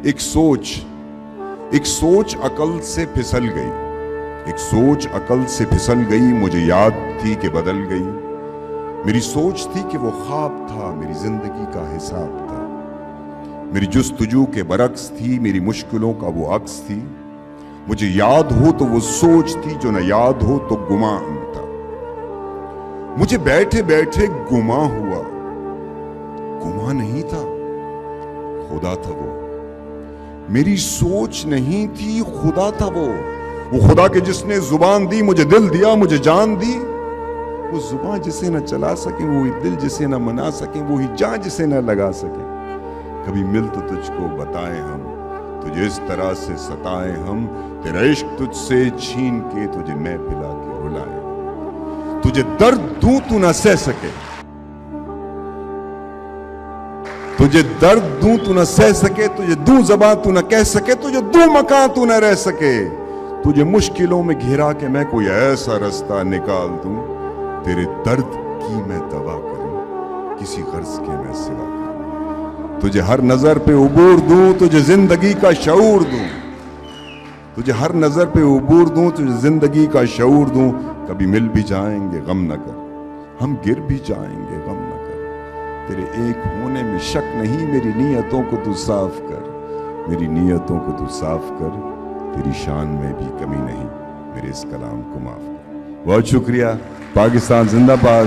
ایک سوچ عقل سے پھسل گئی، ایک سوچ عقل سے پھسل گئی، مجھے یاد تھی کہ بدل گئی۔ میری سوچ تھی کہ وہ خواب تھا، میری زندگی کا حساب تھا، میری جستجو کے برعکس تھی، میری مشکلوں کا وہ عکس تھی۔ مجھے یاد ہو تو وہ سوچ تھی، جو نہ یاد ہو تو گمان تھا۔ مجھے بیٹھے بیٹھے گما ہوا، گما نہیں تھا، خدا تھا وہ۔ میری سوچ نہیں تھی، خدا تھا وہ خدا کے جس نے زبان دی، مجھے دل دیا، مجھے جان دی۔ وہ زبان جسے نہ چلا سکیں، وہی دل جسے نہ منا سکیں، وہی جان جسے نہ لگا سکیں۔ کبھی مل تو تجھ کو بتائیں ہم، تجھے اس طرح سے ستائیں ہم، تیرا عشق تجھ سے چھین کے تجھے میں پلا کے رلائیں۔ تجھے درد دوں تو نہ سہ سکے، تجھے درد دوں تو نہ سہ سکے، تجھے دوں زبان تو نہ کہہ سکے، تجھے دوں مکان تو نہ رہ سکے۔ تجھے مشکلوں میں گھیرا کے میں کوئی ایسا رستہ نکال دوں، تیرے درد کی میں دوا کروں، کسی غرض کے میں سوا کروں۔ تجھے ہر نظر پہ عبور دوں، تجھے زندگی کا شعور دوں، تجھے ہر نظر پہ عبور دوں، تجھے زندگی کا شعور دوں۔ کبھی مل بھی جائیں گے غم نہ کر، ہم گر بھی جائیں گے غم نہ کر۔ تیرے ایک ہونے میں شک نہیں، میری نیتوں کو تو صاف کر، میری نیتوں کو تو صاف کر۔ تیری شان میں بھی کمی نہیں، میرے اس کلام کو معاف کر۔ بہت شکریہ۔ پاکستان زندہ باد۔